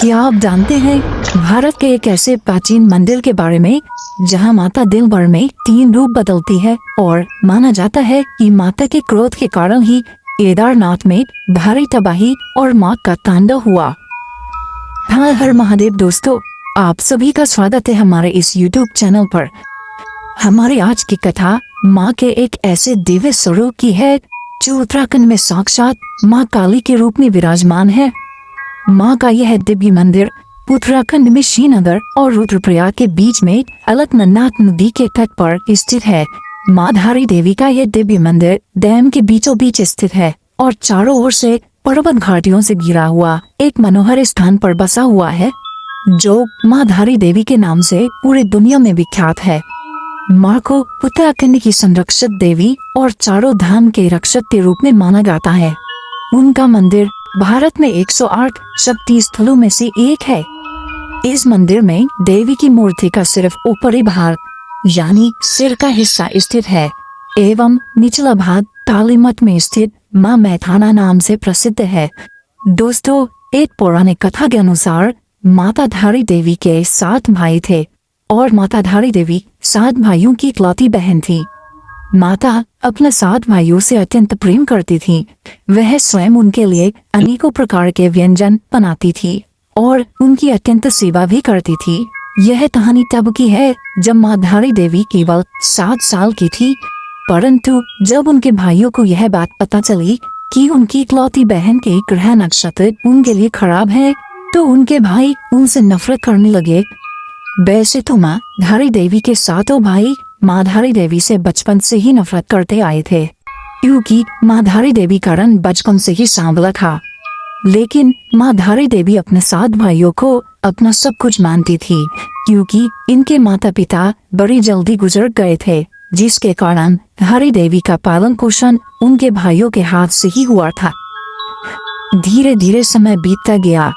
क्या आप जानते हैं भारत के एक ऐसे प्राचीन मंदिर के बारे में जहां माता दिन भर में 3 रूप बदलती है और माना जाता है कि माता के क्रोध के कारण ही केदारनाथ में भारी तबाही और मौत का तांडव हुआ। हर हर महादेव दोस्तों, आप सभी का स्वागत है हमारे इस YouTube चैनल पर। हमारी आज की कथा माँ के एक ऐसे दिव्य स्वरूप की है जो उत्तराखंड में साक्षात माँ काली के रूप में विराजमान है। माँ का यह दिव्य मंदिर उत्तराखंड में श्रीनगर और रुद्रप्रयाग के बीच में अलकनंदा नदी के तट पर स्थित है। माँ धारी देवी का यह दिव्य मंदिर डैम के बीचों बीच स्थित है और चारों ओर से पर्वत घाटियों से घिरा हुआ एक मनोहर स्थान पर बसा हुआ है, जो माँ धारी देवी के नाम से पूरी दुनिया में विख्यात है। माँ को उत्तराखंड की संरक्षक देवी और चारों धाम के रक्षक के रूप में माना जाता है। उनका मंदिर भारत में 108 शक्ति स्थलों में से एक है। इस मंदिर में देवी की मूर्ति का सिर्फ ऊपरी भाग यानी सिर का हिस्सा स्थित है एवं निचला भाग तालीमठ में स्थित माँ मैथाना नाम से प्रसिद्ध है। दोस्तों, एक पौराणिक कथा के अनुसार माता धारी देवी के 7 भाई थे और माता धारी देवी 7 भाइयों की इकलौती बहन थी। माता अपने 7 भाइयों से अत्यंत प्रेम करती थी। वह स्वयं उनके लिए अनेकों प्रकार के व्यंजन बनाती थी और उनकी अत्यंत सेवा भी करती थी। यह कहानी तब की है जब माँ धारी देवी केवल 7 साल की थी, परंतु जब उनके भाइयों को यह बात पता चली कि उनकी इकलौती बहन के ग्रह नक्षत्र उनके लिए खराब है, तो उनके भाई उनसे नफरत करने लगे। वैसे तो माँ धारी देवी के 7 भाई माँ धारी देवी से बचपन से ही नफरत करते आए थे, क्योंकि माँ धारी देवी का रंग बचपन से ही सांवला था। लेकिन माँ धारी देवी अपने 7 भाइयों को अपना सब कुछ मानती थी, क्योंकि इनके माता पिता बड़ी जल्दी गुजर गए थे, जिसके कारण धारी देवी का पालन पोषण उनके भाइयों के हाथ से ही हुआ था। धीरे धीरे समय बीतता गया।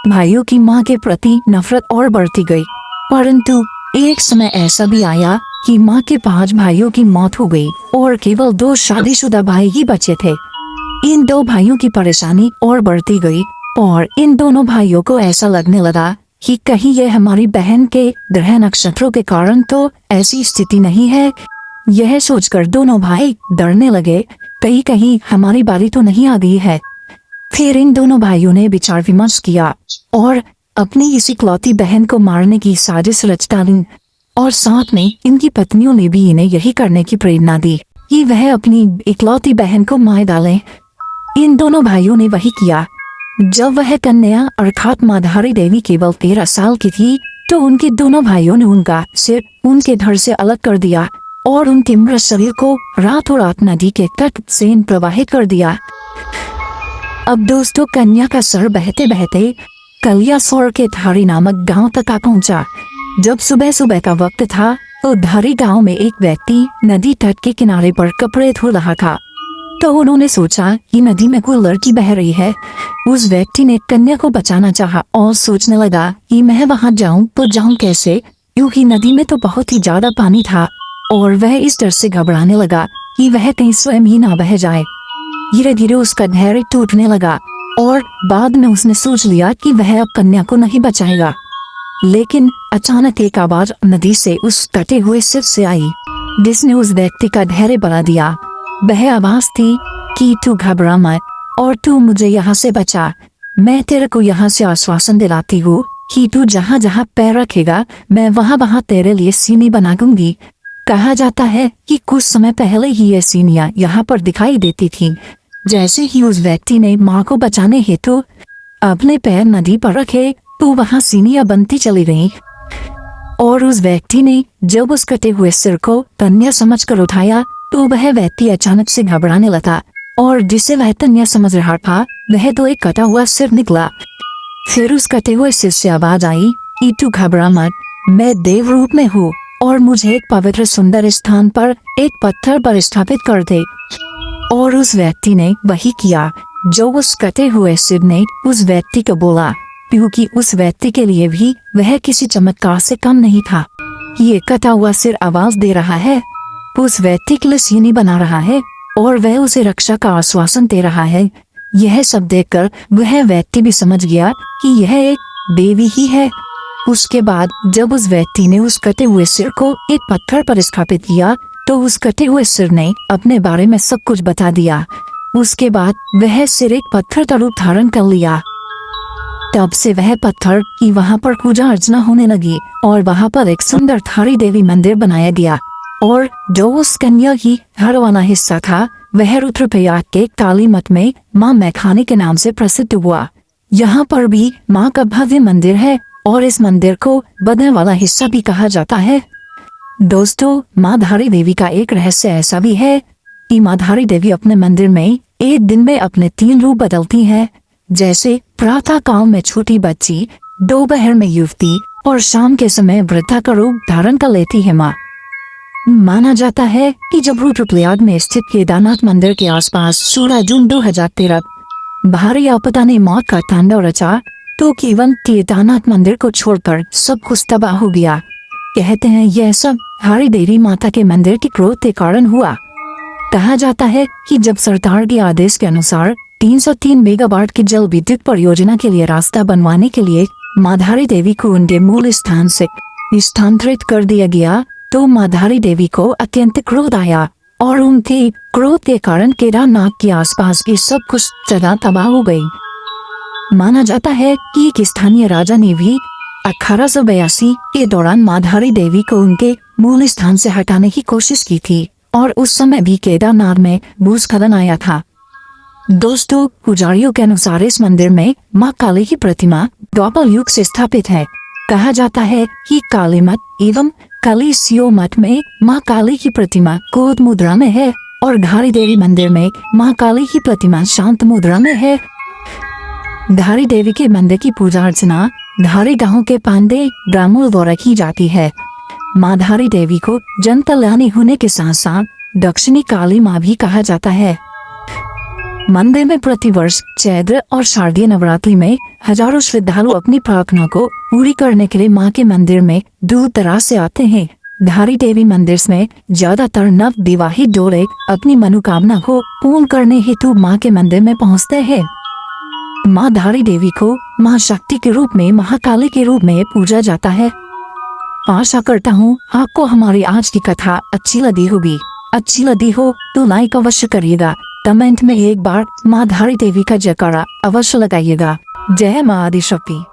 भाइयों की माँ के प्रति नफरत और बढ़ती गई, परंतु एक समय ऐसा भी आया कि माँ के 5 भाइयों की मौत हो गई और केवल 2 शादीशुदा भाई ही बचे थे। इन 2 भाइयों की परेशानी और बढ़ती गई और इन दोनों भाइयों को ऐसा लगने लगा कि कहीं ये हमारी बहन के ग्रह नक्षत्रों के कारण तो ऐसी स्थिति नहीं है। यह सोचकर दोनों भाई डरने लगे, कहीं कहीं हमारी बारी तो नहीं आ गई है। फिर इन दोनों भाइयों ने विचार विमर्श किया और अपनी इस इकलौती बहन को मारने की साजिश रच डाली और साथ में इनकी पत्नियों ने भी इन्हें यही करने की प्रेरणा दी कि वह अपनी इकलौती बहन को मार डालें। इन दोनों भाइयों ने वही किया। जब वह कन्या अर्थात माँ धारी देवी केवल 13 साल की थी, तो उनके दोनों भाइयों ने उनका सिर उनके धड़ से अलग कर दिया और उनके मृत शरीर को रातों रात नदी के तट से प्रवाहित कर दिया। अब दोस्तों, कन्या का सर बहते बहते कलियासोर के धारी नामक गांव तक आ पहुंचा। जब सुबह सुबह का वक्त था, तो धारी गांव में एक व्यक्ति नदी तट के किनारे पर कपड़े धो रहा था। तो उन्होंने सोचा कि नदी में कोई लड़की बह रही है। उस व्यक्ति ने कन्या को बचाना चाहा और सोचने लगा कि मैं वहां जाऊं तो जाऊं कैसे, क्योंकि नदी में तो बहुत ही ज्यादा पानी था और वह इस डर से घबराने लगा कि वह कहीं स्वयं ही ना बह जाए। धीरे धीरे उसका धैर्य टूटने लगा और बाद में उसने सोच लिया कि वह अब कन्या को नहीं बचाएगा। लेकिन अचानक एक आवाज नदी से उस कटे हुए सिर से आई, जिसने उस व्यक्ति का धैर्य बढ़ा दिया। वह आवाज थी कि तू घबरा मत और तू मुझे यहाँ से बचा। मैं तेरे को यहाँ से आश्वासन दिलाती हूँ कि तू जहाँ जहाँ पैर रखेगा, मैं वहाँ वहाँ तेरे लिए सीढ़ी बना दूंगी। कहा जाता है कि कुछ समय पहले ही ये सीढ़ियाँ यहाँ पर दिखाई देती थी। जैसे ही उस व्यक्ति ने माँ को बचाने हेतु अपने पैर नदी पर रखे, तो वहाँ सीढ़ियाँ बनती चली गईं। और उस व्यक्ति ने जब उस कटे हुए सिर को कन्या समझकर उठाया, तो वह व्यक्ति अचानक से घबराने लगा और जिसे वह कन्या समझ रहा था, वह तो एक कटा हुआ सिर निकला। फिर उस कटे हुए सिर से आवाज आई कि तू घबरा मत, मैं देव रूप में हूँ और मुझे एक पवित्र सुंदर स्थान पर एक पत्थर पर स्थापित कर दे। और उस व्यक्ति ने वही किया जो उस कटे हुए सिर ने उस व्यक्ति को बोला, क्योंकि उस व्यक्ति के लिए भी वह किसी चमत्कार से कम नहीं था। ये कटा हुआ सिर आवाज दे रहा है, उस व्यक्ति के लिए सीढ़ी बना रहा है और वह उसे रक्षा का आश्वासन दे रहा है। यह सब देखकर वह व्यक्ति भी समझ गया कि यह एक देवी ही है। उसके बाद जब उस व्यक्ति ने उस कटे हुए सिर को एक पत्थर पर स्थापित किया तो उस कटे हुए सिर ने अपने बारे में सब कुछ बता दिया। उसके बाद वह सिर एक पत्थर का रूप धारण कर लिया। तब से वह पत्थर की वहाँ पर पूजा अर्चना होने लगी और वहाँ पर एक सुंदर थारी देवी मंदिर बनाया गया। और जो उस कन्या की घर वाला हिस्सा था वह रुद्रप्रयाग के काली मठ में माँ मैखानी के नाम से प्रसिद्ध हुआ। यहाँ पर भी माँ का भव्य मंदिर है और इस मंदिर को बदन वाला हिस्सा भी कहा जाता है। दोस्तों, माँ धारी देवी का एक रहस्य ऐसा भी है कि माँ धारी देवी अपने मंदिर में एक दिन में अपने 3 रूप बदलती है, जैसे प्रातः काल में छोटी बच्ची, दोपहर में युवती और शाम के समय वृद्धा का रूप धारण कर लेती है। माना जाता है कि जब रुद्रप्रयाग में स्थित केदारनाथ मंदिर के आसपास 16 जून 2013 भारी आपदा ने मौत का तांडव रचा तो केवल केदारनाथ मंदिर को छोड़कर सब कुछ तबाह हो गया। कहते हैं यह सब धारी देवी माता के मंदिर के क्रोध के कारण हुआ। कहा जाता है कि जब सरकार के आदेश के अनुसार 303 मेगावाट की जल विद्युत परियोजना के लिए रास्ता बनवाने के लिए माँ धारी देवी को उनके मूल स्थान से स्थानांतरित कर दिया गया तो माँ धारी देवी को अत्यंत क्रोध आया और उनके क्रोध के कारण केदारनाथ के आसपास की सब कुछ जगह तबाह हो गई। माना जाता है कि एक स्थानीय राजा ने भी 1882 के दौरान माँ धारी देवी को उनके मूल स्थान से हटाने की कोशिश की थी और उस समय भी केदारनाथ में भूस्खलन आया था। दोस्तों, पुजारियों के अनुसार इस मंदिर में माँ काली की प्रतिमा द्वापर युग से स्थापित है। कहा जाता है कि काली मठ एवं कलिसियो मठ में माँ काली की प्रतिमा क्रोध मुद्रा में है और धारी देवी मंदिर में माँ काली की प्रतिमा शांत मुद्रा में है। धारी देवी के मंदिर की पूजा अर्चना धारी गांव के पांडे ब्राह्मणों द्वारा की जाती है। माँ धारी देवी को जन कल्याणी होने के साथ साथ दक्षिणी काली माँ भी कहा जाता है। मंदिर में प्रतिवर्ष चैत्र और शारदीय नवरात्रि में हजारों श्रद्धालु अपनी प्रार्थना को पूरी करने के लिए मां के मंदिर में दूर दराज से आते हैं। धारी देवी मंदिर में ज्यादातर नव विवाहित जोड़े अपनी मनोकामना को पूर्ण करने हेतु मां के मंदिर में पहुंचते हैं। मां धारी देवी को मां शक्ति के रूप में, महाकाली के रूप में पूजा जाता है। आशा करता हूँ आपको हमारी आज की कथा अच्छी लगी होगी। अच्छी लगी हो तो लाइक अवश्य करिएगा। कमेंट में एक बार माँ धारी देवी का जयकारा अवश्य लगाइएगा। जय माँ आदिशक्ति।